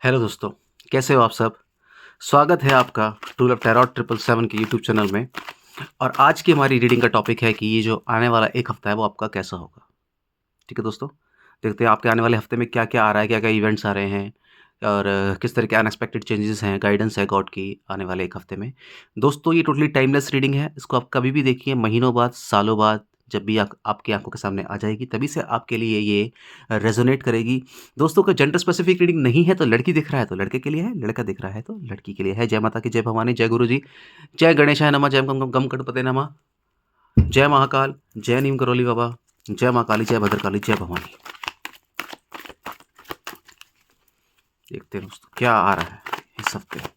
Hello दोस्तों, कैसे हो आप सब? स्वागत है आपका टू लव टैरोट 777 के यूट्यूब चैनल में। और आज की हमारी रीडिंग का टॉपिक है कि ये जो आने वाला 1 हफ्ता है वो आपका कैसा होगा। ठीक है दोस्तों? देखते हैं आपके आने वाले हफ्ते में क्या-क्या आ रहा है, क्या-क्या इवेंट्स आ रहे हैं और किस तरह के अनएक्सपेक्टेड चेंजेस हैं, गाइडेंस है गॉड की आने वाले 1 हफ्ते में। दोस्तों ये टोटली टाइमलेस रीडिंग है, इसको आप कभी भी देखिए, महीनों बाद, सालों बाद, जब भी आपकी आँखों के सामने आ जाएगी तभी से आपके लिए ये रेज़ोनेट करेगी। दोस्तों का जेंडर स्पेसिफिक रीडिंग नहीं है तो लड़की दिख रहा है तो लड़के के लिए है, लड़का दिख रहा है तो लड़की के लिए है। जय माता की, जय भवानी, जय गुरुजी, जय गणेशाय नमः, जय गम गम गम गणपते नमः, जय महाकाल, जय नीम करोली बाबा, जय माँ काली, जय भद्रकाली, जय भवानी। देखते हैं दोस्तों क्या आ रहा है इस हफ्ते।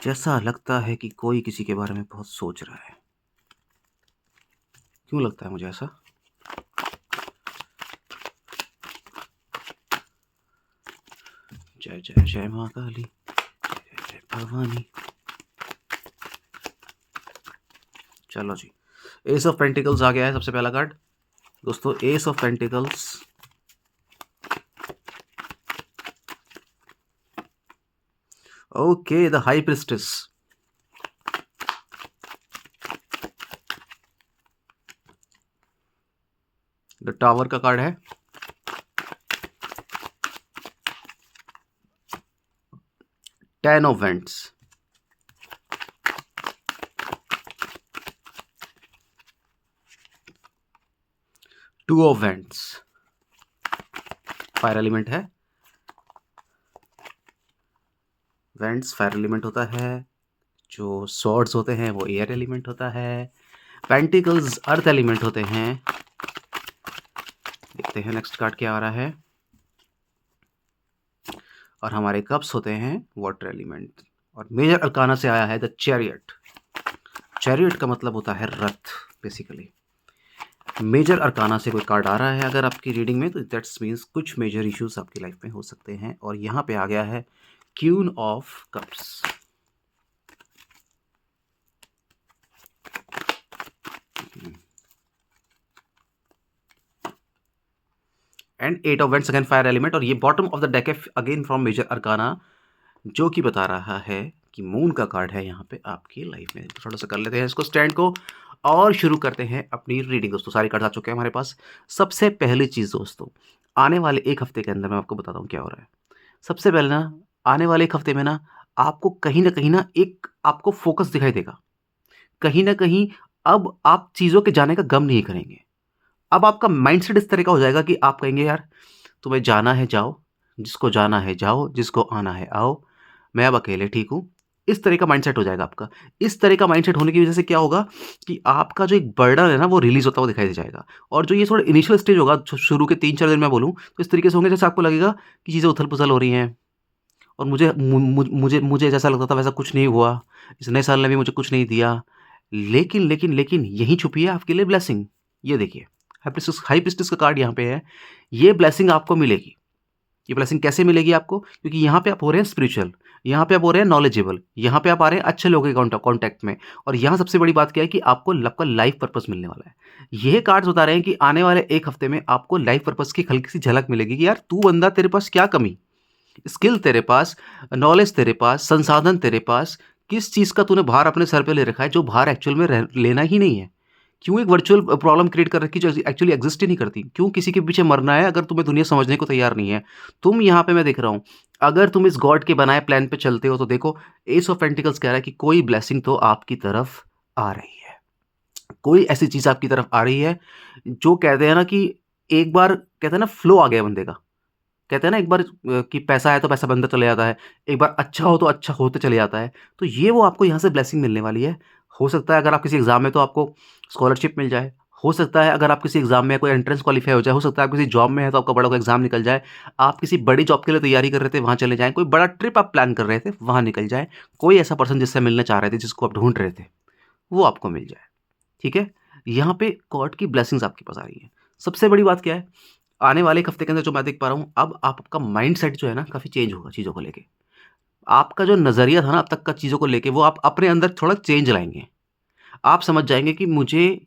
जैसा लगता है कि कोई किसी के बारे में बहुत सोच रहा है। क्यों लगता है मुझे ऐसा? जय जय जय माँ काली, जय जय भवानी। चलो जी, एस ऑफ पेंटिकल्स आ गया है सबसे पहला कार्ड दोस्तों, S of pentacles. Okay, the high priestess. The tower का कार्ड है। 10 of vents. Two of vents. Fire element है। वेंट्स फायर एलिमेंट होता है। जो स्वॉर्ड्स होते हैं वो एयर एलिमेंट होता है। पेंटिकल्स अर्थ एलिमेंट होते हैं। देखते हैं नेक्स्ट कार्ड क्या आ रहा है। और हमारे कप्स होते हैं वाटर एलिमेंट। और मेजर अरकाना से आया है द चैरियट। चैरियट का मतलब होता है रथ बेसिकली। मेजर अरकाना से कोई कार्ड आ रहा है अगर आपकी रीडिंग में तो दैट्स मीन्स कुछ मेजर इश्यूज आपकी लाइफ में हो सकते हैं। और यहाँ पे आ गया है queen of cups. And 8 of vents again fire element. और ये बॉटम ऑफ द डेक है अगेन फ्रॉम मेजर अरकाना, जो कि बता रहा है कि मून का कार्ड है यहाँ पे आपकी लाइफ में। थोड़ा सा कर लेते हैं इसको स्टैंड को और शुरू करते हैं अपनी रीडिंग दोस्तों। सारे कार्ड आ चुके हैं हमारे पास। सबसे पहली चीज़ दोस्तों, आने वाले 1 हफ्ते के अंदर मैं आपको बताता हूँ क्या हो रहा है। सबसे पहले ना, आने वाले 1 हफ्ते में ना आपको कहीं ना एक आपको फोकस दिखाई देगा। कहीं न कहीं अब आप चीज़ों के जाने का गम नहीं करेंगे। अब आपका माइंडसेट इस तरह का हो जाएगा कि आप कहेंगे यार तुम्हें जाना है जाओ, जिसको जाना है जाओ, जिसको आना है आओ, मैं अब अकेले ठीक हूँ। इस तरह का माइंडसेट हो जाएगा आपका। इस तरह का माइंडसेट होने की वज़ह से क्या होगा कि आपका जो एक बर्डन है ना वो रिलीज़ होता हुआ दिखाई दे जाएगा। और जो ये थोड़ा इनिशियल स्टेज होगा शुरू के 3-4 दिन मैं बोलूँ तो इस तरीके से होंगे जैसे आपको लगेगा कि चीज़ें उथल-पुथल हो रही हैं। और मुझे जैसा लगता था वैसा कुछ नहीं हुआ। इस नए साल ने भी मुझे कुछ नहीं दिया। लेकिन यहीं छुपी है आपके लिए ब्लेसिंग। ये देखिए, हाई प्रीस्टेस का कार्ड यहाँ पे है। ये ब्लेसिंग आपको मिलेगी। ये ब्लेसिंग कैसे मिलेगी आपको? क्योंकि यहाँ पे आप हो रहे हैं स्पिरिचुअल, यहाँ पे आप हो रहे हैं नॉलेजेबल, यहाँ पे आप आ रहे हैं अच्छे लोगों के कॉन्टैक्ट में। और यहाँ सबसे बड़ी बात क्या है कि आपको आपका लाइफ पर्पस मिलने वाला है। ये कार्ड्स बता रहे हैं कि आने वाले 1 हफ्ते में आपको लाइफ पर्पस की हल्की-सी झलक मिलेगी कि यार तू बंदा, तेरे पास क्या कमी? स्किल तेरे पास, नॉलेज तेरे पास, संसाधन तेरे पास, किस चीज़ का तूने भार अपने सर पे ले रखा है जो भार एक्चुअल में लेना ही नहीं है। क्यों एक वर्चुअल प्रॉब्लम क्रिएट कर रखी जो एक्चुअली एग्जिस्ट ही नहीं करती। क्यों किसी के पीछे मरना है अगर तुम्हें दुनिया समझने को तैयार नहीं है। तुम यहाँ पे मैं देख रहा हूँ, अगर तुम इस गॉड के बनाए प्लान पे चलते हो तो देखो, एस ऑफ पेंटिकल्स कह रहा है कि कोई ब्लेसिंग तो आपकी तरफ आ रही है। कोई ऐसी चीज़ आपकी तरफ आ रही है जो कहते हैं ना कि एक बार कहते हैं ना फ्लो आ गया बंदे का। कहते हैं ना एक बार कि पैसा आया तो पैसा बनता चले जाता है, एक बार अच्छा हो तो अच्छा होते चले जाता है। तो ये वो आपको यहाँ से ब्लेसिंग मिलने वाली है। हो सकता है अगर आप किसी एग्ज़ाम में तो आपको स्कॉलरशिप मिल जाए। हो सकता है अगर आप किसी एग्ज़ाम में कोई एंट्रेंस क्वालीफाई हो जाए। हो सकता है आप किसी जॉब में हैं तो आपका बड़ा कोई एग्ज़ाम निकल जाए। आप किसी बड़ी जॉब के लिए तैयारी कर रहे थे वहाँ चले जाएँ। कोई बड़ा ट्रिप आप प्लान कर रहे थे वहाँ निकल जाए। कोई ऐसा पर्सन जिससे मिलना चाह रहे थे, जिसको आप ढूँढ रहे थे, वो आपको मिल जाए। ठीक है? यहाँ पे गॉड की ब्लेसिंग्स आपके पास आ रही हैं। सबसे बड़ी बात क्या है? आने वाले 1 हफ्ते के अंदर जो मैं देख पा रहा हूँ, अब आपका माइंडसेट जो है ना काफ़ी चेंज होगा चीज़ों को लेके। आपका जो नज़रिया था ना अब तक का चीज़ों को लेके वो आप अपने अंदर थोड़ा चेंज लाएँगे। आप समझ जाएँगे कि मुझे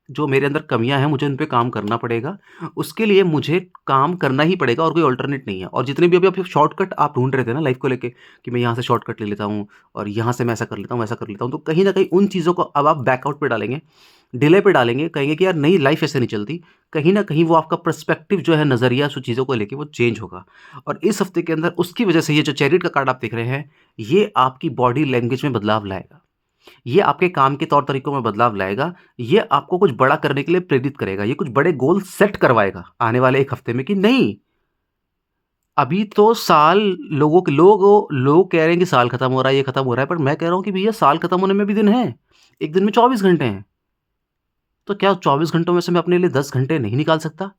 जो मेरे अंदर कमियाँ हैं, मुझे उन पे काम करना पड़ेगा। उसके लिए मुझे काम करना ही पड़ेगा और कोई अल्टरनेट नहीं है। और जितने भी अभी शॉर्टकट आप ढूँढ रहे थे ना लाइफ़ को लेके कि मैं यहाँ से शॉर्टकट ले लेता हूँ और यहाँ से मैं ऐसा कर लेता हूँ, वैसा कर लेता हूँ, तो कहीं न कहीं उन चीज़ों को अब आप बैकआउट पे डालेंगे, डिले पे डालेंगे, कहेंगे कि यार नहीं लाइफ़ ऐसे नहीं चलती। कहीं न कहीं वो आपका पर्सपेक्टिव जो है नज़रिया उस चीज़ों को लेके वो चेंज होगा। और इस हफ़्ते के अंदर उसकी वज़ह से ये जो चैरियट का कार्ड आप देख रहे हैं, ये आपकी बॉडी लैंग्वेज में बदलाव लाएगा। ये आपके काम के तौर-तरीकों में बदलाव लाएगा। ये आपको कुछ बड़ा करने के लिए प्रेरित करेगा। ये कुछ बड़े गोल सेट करवाएगा आने वाले 1 हफ्ते में कि नहीं, अभी तो साल लोग कह रहे हैं कि साल खत्म हो रहा है, ये खत्म हो रहा है, पर मैं कह रहा हूँ कि भैया साल खत्म होने में भी दिन हैं। 1 दिन में 24 घंटे हैं। तो क्या 24 घंटों में से मैं अपने लिए 10 घंटे नहीं निकाल सकता?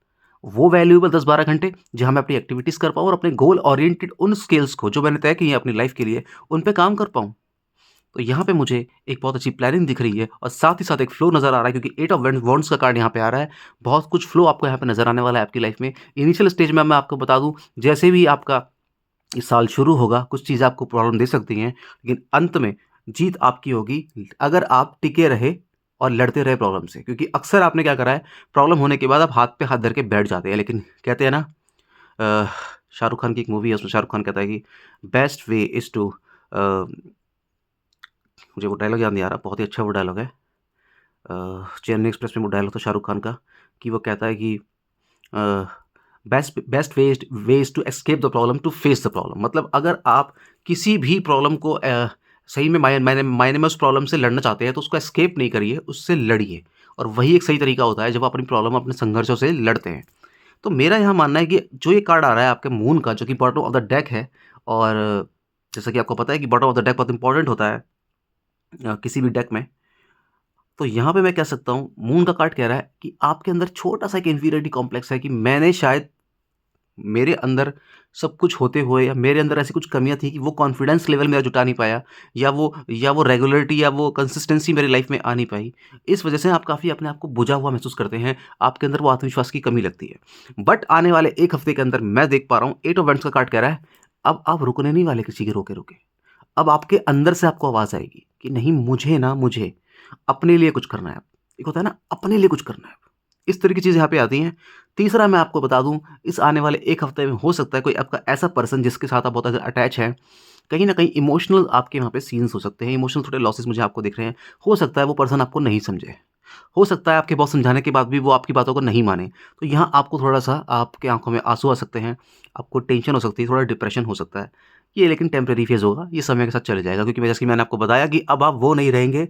वो वैल्यूएबल 10-12 घंटे जहाँ मैं अपनी एक्टिविटीज़ कर पाऊँ और अपने गोल ओरिएंटेड उन स्किल्स को जो मैंने तय की हैं अपनी लाइफ़ के लिए, उन पे काम कर पाऊँ। तो यहाँ पे मुझे एक बहुत अच्छी प्लानिंग दिख रही है और साथ ही साथ एक फ्लो नज़र आ रहा है क्योंकि 8 ऑफ वॉन्ड्स का कार्ड यहाँ पे आ रहा है। बहुत कुछ फ्लो आपको यहाँ पे नज़र आने वाला है आपकी लाइफ़ में। इनिशियल स्टेज में मैं आपको बता दूँ, जैसे भी आपका ये साल शुरू होगा, कुछ चीज़ें आपको प्रॉब्लम दे सकती हैं, लेकिन अंत में जीत आपकी होगी अगर आप टिके रहे और लड़ते रहे प्रॉब्लम से। क्योंकि अक्सर आपने क्या करा है, प्रॉब्लम होने के बाद आप हाथ पे हाथ धर के बैठ जाते हैं। लेकिन कहते हैं ना, अ, शाहरुख खान की एक मूवी है, उसमें शाहरुख खान कहता है कि बेस्ट वे इज़ टू मुझे वो डायलॉग याद नहीं आ रहा, बहुत ही अच्छा वो डायलॉग है। चेन्नई एक्सप्रेस में वो डायलॉग था शाहरुख खान का कि वो कहता है कि best best ways to escape the problem to face the problem. मतलब अगर आप किसी भी प्रॉब्लम को सही में मायने में उस प्रॉब्लम से लड़ना चाहते हैं तो उसको एस्केप नहीं करिए, उससे लड़िए। और वही एक सही तरीका होता है जब आप अपनी प्रॉब्लम अपने संघर्षों से लड़ते हैं। तो मेरा यहाँ मानना है कि जो ये कार्ड आ रहा है आपके मून का, जो कि बॉटम ऑफ द डेक है, और जैसा कि आपको पता है कि बॉटम ऑफ द डेक बहुत इंपॉर्टेंट होता है किसी भी डेक में। तो यहाँ पे मैं कह सकता हूँ, मून का कार्ड कह रहा है कि आपके अंदर छोटा-सा एक इन्फीरियरिटी कॉम्प्लेक्स है कि मैंने शायद मेरे अंदर सब कुछ होते हुए या मेरे अंदर ऐसी कुछ कमियाँ थी कि वो कॉन्फिडेंस लेवल मेरा जुटा नहीं पाया, या वो रेगुलरिटी या वो कंसिस्टेंसी मेरी लाइफ में आ नहीं पाई। इस वजह से आप काफ़ी अपने आप को बुझा हुआ महसूस करते हैं, आपके अंदर वो आत्मविश्वास की कमी लगती है। बट आने वाले 1 हफ्ते के अंदर मैं देख पा रहा हूँ, 8 ऑफ वांड्स का कार्ड कह रहा है, अब आप रुकने नहीं वाले किसी के रोके-रोके। अब आपके अंदर से आपको आवाज़ आएगी कि नहीं, मुझे अपने लिए कुछ करना है अब। एक होता है ना, अपने लिए कुछ करना है। इस तरह की चीज़ें यहाँ पे आती हैं। तीसरा मैं आपको बता दूँ, इस आने वाले 1 हफ्ते में हो सकता है कोई आपका ऐसा पर्सन जिसके साथ आप बहुत ज़्यादा अटैच हैं, कहीं न कहीं इमोशनल आपके वहाँ पे सीन्स हो सकते हैं, इमोशनल थोड़े लॉसेस मुझे आपको दिख रहे हैं। हो सकता है वो पर्सन आपको नहीं समझे। हो सकता है आपके बहुत समझाने के बाद भी वो आपकी बातों को नहीं माने। तो यहाँ आपको थोड़ा-सा, आपकी आँखों में आँसू आ सकते हैं, आपको टेंशन हो सकती है, थोड़ा डिप्रेशन हो सकता है। ये लेकिन टेम्परेरी फेज़ होगा, ये समय के साथ चले जाएगा क्योंकि जैसे कि मैंने आपको बताया कि अब आप वो नहीं रहेंगे,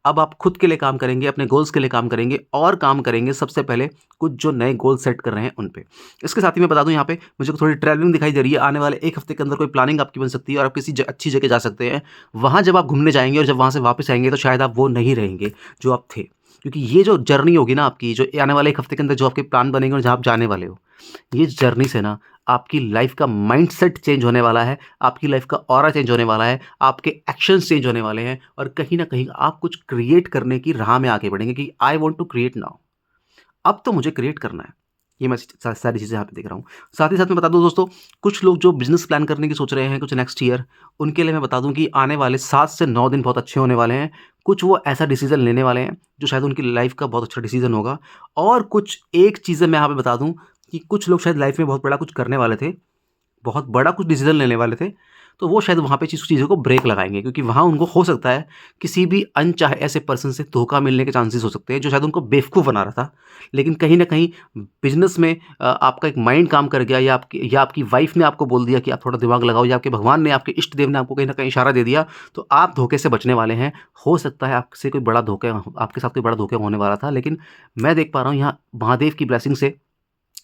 अब आप खुद के लिए काम करेंगे, अपने गोल्स के लिए काम करेंगे और काम करेंगे सबसे पहले कुछ जो नए गोल सेट कर रहे हैं उन पे। इसके साथ ही मैं बता दूँ, यहाँ पे मुझे थोड़ी ट्रैवलिंग दिखाई दे रही है, आने वाले 1 हफ्ते के अंदर कोई प्लानिंग आपकी बन सकती है और आप किसी अच्छी जगह जा सकते हैं। वहाँ जब आप घूमने जाएँगे और जब वहाँ से वापस आएँगे तो शायद आप वो नहीं रहेंगे जो आप थे। क्योंकि ये जो जर्नी होगी ना आपकी, जो आने वाले 1 हफ्ते के अंदर जो आपके प्लान बनेंगे और जहाँ आप जाने वाले हो, ये जर्नी से ना आपकी लाइफ़ का माइंडसेट चेंज होने वाला है, आपकी लाइफ़ का ऑरा चेंज होने वाला है, आपके एक्शंस चेंज होने वाले हैं और कहीं न कहीं आप कुछ क्रिएट करने की राह में आगे बढ़ेंगे कि I want to create now. अब तो मुझे क्रिएट करना है। ये मैं सारी चीज़ें यहाँ पे देख रहा हूँ। साथ ही साथ मैं बता दूँ दोस्तों, कुछ लोग जो बिज़नेस प्लान करने की सोच रहे हैं कुछ नेक्स्ट ईयर, उनके लिए मैं बता दूँ कि आने वाले 7 से 9 दिन बहुत अच्छे होने वाले हैं। कुछ वो ऐसा डिसीज़न लेने वाले हैं, जो शायद उनकी लाइफ़ का बहुत अच्छा डिसीज़न होगा। और कुछ एक चीज़ें मैं यहाँ पे बता दूँ कि कुछ लोग शायद लाइफ़ में बहुत बड़ा कुछ करने वाले थे, बहुत बड़ा कुछ डिसीज़न लेने वाले थे, तो वो शायद वहाँ पे चीज़ों को ब्रेक लगाएँगे क्योंकि वहाँ उनको हो सकता है किसी भी अनचाहे ऐसे पर्सन से धोखा मिलने के चांसेस हो सकते हैं, जो शायद उनको बेवकूफ़ बना रहा था। लेकिन कहीं न कहीं बिज़नेस में आपका एक माइंड काम कर गया, या आपकी वाइफ़ ने आपको बोल दिया कि आप थोड़ा दिमाग लगाओ, या आपके भगवान ने, आपके इष्ट देव ने आपको कहीं न कहीं इशारा दे दिया, तो आप धोखे से बचने वाले हैं। हो सकता है आपके साथ कोई बड़ा धोखा होने वाला था, लेकिन मैं देख पा रहा हूँ यहाँ महादेव की ब्लेसिंग से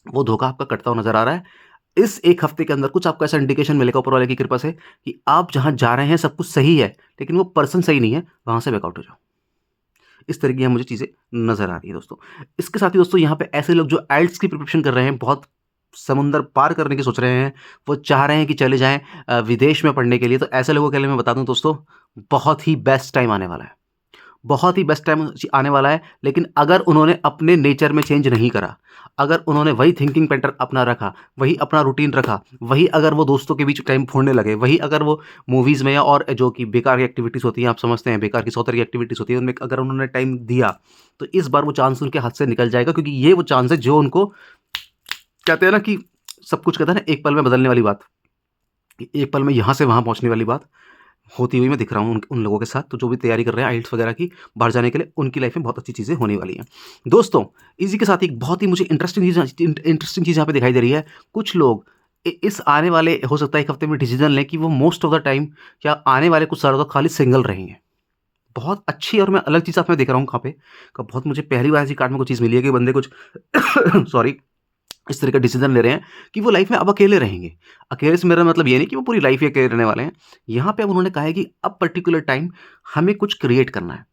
वो धोखा आपका कटता हुआ नज़र आ रहा है। इस 1 हफ्ते के अंदर कुछ आपको ऐसा इंडिकेशन मिलेगा ऊपर वाले की कृपा से कि आप जहाँ जा रहे हैं सब कुछ सही है, लेकिन वो पर्सन सही नहीं है, वहाँ से बैकआउट हो जाओ। इस तरह की यहाँ मुझे चीज़ें नज़र आ रही है दोस्तों। इसके साथ ही दोस्तों, यहाँ पे ऐसे लोग जो आइल्स की प्रिपरेशन कर रहे हैं, बहुत समुंदर पार करने की सोच रहे हैं, वो चाह रहे हैं कि चले जाएँ विदेश में पढ़ने के लिए, तो ऐसे लोगों के लिए मैं बता दूँ दोस्तों, बहुत ही बेस्ट टाइम आने वाला है। बहुत ही बेस्ट टाइम आने वाला है। लेकिन अगर उन्होंने अपने नेचर में चेंज नहीं करा, अगर उन्होंने वही थिंकिंग पैटर्न अपना रखा, वही अपना रूटीन रखा, वही अगर वो दोस्तों के बीच टाइम फोड़ने लगे, वही अगर वो मूवीज़ में या और जो कि बेकार की एक्टिविटीज़ होती हैं, आप समझते हैं बेकार की 100 तरह की एक्टिविटीज़ होती है, उनमें अगर उन्होंने टाइम दिया, तो इस बार वो चांस उनके हाथ से निकल जाएगा। क्योंकि ये वो चांस है जो उनको कहते हैं ना कि सब कुछ कहते हैं ना एक पल में बदलने वाली बात, एक पल में यहाँ से वहाँ पहुँचने वाली बात होती हुई मैं दिख रहा हूँ उन लोगों के साथ। तो जो भी तैयारी कर रहे हैं आइल्स वगैरह की बाहर जाने के लिए, उनकी लाइफ में बहुत अच्छी चीज़ें होने वाली हैं। दोस्तों, इसी के साथ एक बहुत ही मुझे इंटरेस्टिंग चीज़ यहाँ पे दिखाई दे रही है। कुछ लोग इस आने वाले हो सकता है 1 हफ्ते में डिसीजन लें कि वो मोस्ट ऑफ द टाइम या आने वाले कुछ सालों तक खाली सिंगल रहेंगे। बहुत अच्छी और मैं अलग चीज़ साथ में देख रहा हूँ यहाँ पे, बहुत मुझे पहली बार ऐसी कार्ड में कोई चीज़ मिली है कि बंदे कुछ सॉरी इस तरह का डिसीजन ले रहे हैं कि वो लाइफ में अब अकेले रहेंगे। अकेले से मेरा मतलब ये नहीं कि वो पूरी लाइफ ही अकेले रहने वाले हैं। यहाँ पे अब उन्होंने कहा है कि अब पर्टिकुलर टाइम हमें कुछ क्रिएट करना है।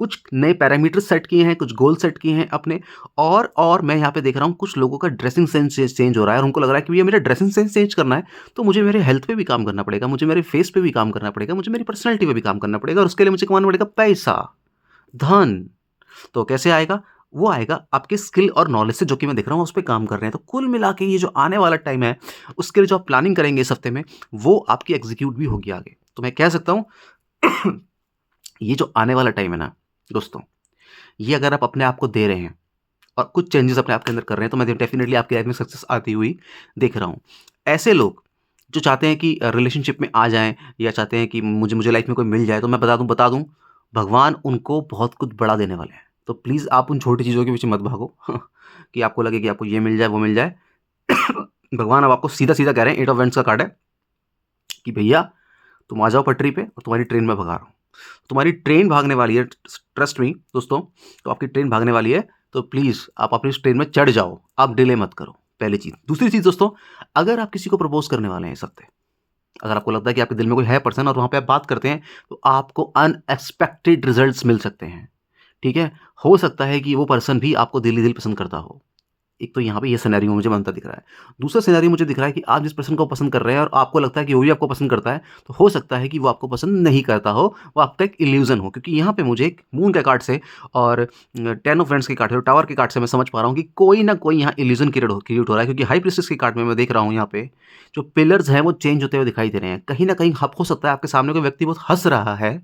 कुछ नए पैरामीटर सेट किए हैं, कुछ गोल सेट किए हैं अपने। और मैं यहाँ पे देख रहा हूँ कुछ लोगों का ड्रेसिंग सेंस चेंज हो रहा है और उनको लग रहा है कि भैया मेरा ड्रेसिंग सेंस चेंज करना है, तो मुझे मेरे हेल्थ पे भी काम करना पड़ेगा, मुझे मेरे फेस पे भी काम करना पड़ेगा, मुझे मेरी पर्सनैलिटी पे भी काम करना पड़ेगा और उसके लिए मुझे कमाना पड़ेगा पैसा, धन। तो कैसे आएगा? वो आएगा आपके स्किल और नॉलेज से, जो कि मैं देख रहा हूँ उस पे काम कर रहे हैं। तो कुल मिला के ये जो आने वाला टाइम है, उसके लिए जो आप प्लानिंग करेंगे इस हफ्ते में, वो आपकी एग्जीक्यूट भी होगी आगे। तो मैं कह सकता हूँ ये जो आने वाला टाइम है ना दोस्तों, ये अगर आप अपने आप को दे रहे हैं और कुछ चेंजेस अपने आप के अंदर कर रहे हैं, तो मैं डेफिनेटली आपकी लाइफ में सक्सेस आती हुई देख रहा हूँ। ऐसे लोग जो चाहते हैं कि रिलेशनशिप में आ जाएँ या चाहते हैं कि मुझे लाइफ में कोई मिल जाए, तो मैं बता दूँ भगवान उनको बहुत कुछ बड़ा देने वाले हैं। तो प्लीज़ आप उन छोटी चीज़ों के पीछे मत भागो कि आपको लगे कि आपको ये मिल जाए, वो मिल जाए। भगवान अब आपको सीधा-सीधा कह रहे हैं, 8 ऑफ वैंड्स का कार्ड है कि भैया तुम आ जाओ पटरी पे और तुम्हारी ट्रेन मैं भगा रहा हूँ। तुम्हारी ट्रेन भागने वाली है, ट्रस्ट मी दोस्तों, तो आपकी ट्रेन भागने वाली है, तो प्लीज़ आप अपनी इस ट्रेन में चढ़ जाओ, आप डिले मत करो, पहली चीज़। दूसरी चीज़ दोस्तों, अगर आप किसी को प्रपोज़ करने वाले हैं इस हफ्ते, अगर आपको लगता है कि आपके दिल में कोई है पर्सन और वहाँ पे आप बात करते हैं, तो आपको अनएक्सपेक्टेड रिजल्ट्स मिल सकते हैं, ठीक है? हो सकता है कि वो पर्सन भी आपको दिल ही दिल पसंद करता हो। एक तो यहाँ पे ये सिनेरियो मुझे बनता दिख रहा है। दूसरा सिनेरियो मुझे दिख रहा है कि आप जिस पर्सन को पसंद कर रहे हैं और आपको लगता है कि वो भी आपको पसंद करता है, तो हो सकता है कि वो आपको पसंद नहीं करता हो, वो आपका एक इल्यूज़न हो। क्योंकि यहाँ पे मुझे एक मून के कार्ड से और 10 ऑफ वैंड्स के कार्ड से और टावर के कार्ड से मैं समझ पा रहा हूँ कि कोई ना कोई यहाँ इल्यूज़न क्रिएट हो रहा है। क्योंकि हाई प्रीस्टेस के कार्ड में मैं देख रहा हूँ यहाँ पे जो पिलर्स हैं वो चेंज होते हुए दिखाई दे रहे हैं। कहीं न कहीं हो सकता है आपके सामने कोई व्यक्ति बहुत हँस रहा है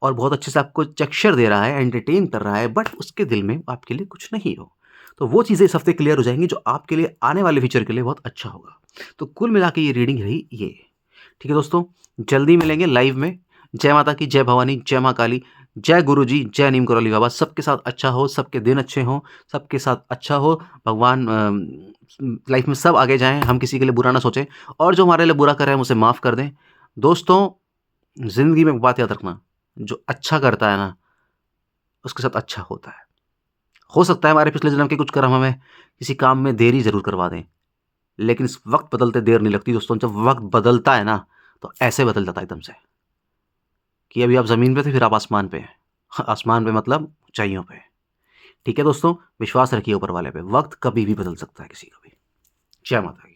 और बहुत अच्छे से आपको चेक्शर दे रहा है, एंटरटेन कर रहा है, बट उसके दिल में आपके लिए कुछ नहीं हो। तो वो चीज़ें इस हफ्ते क्लियर हो जाएँगी, जो आपके लिए आने वाले फ्यूचर के लिए बहुत अच्छा होगा। तो कुल मिला के ये रीडिंग रही ये। ठीक है दोस्तों, जल्दी मिलेंगे लाइव में। जय माता की, जय भवानी, जय माँ काली, जय गुरुजी, जय नीम करौली बाबा। सबके साथ अच्छा हो, सबके दिन अच्छे हों, सबके साथ अच्छा हो। भगवान लाइफ में सब आगे जाएँ, हम किसी के लिए बुरा ना सोचें और जो हमारे लिए बुरा कर रहे हैं, उसे माफ़ कर दें। दोस्तों, ज़िंदगी में एक बात याद रखना, जो अच्छा करता है ना, उसके साथ अच्छा होता है। हो सकता है हमारे पिछले जन्म के कुछ कर्म हमें किसी काम में देरी ज़रूर करवा दें, लेकिन इस वक़्त बदलते देर नहीं लगती दोस्तों। जब वक़्त बदलता है ना, तो ऐसे बदल जाता है एकदम से कि अभी आप ज़मीन पे थे, फिर आप आसमान पे हैं। आसमान पे मतलब ऊँचाइयों पे। ठीक है दोस्तों, विश्वास रखिए ऊपर वाले पे, वक़्त कभी भी बदल सकता है किसी का भी। जय माता की।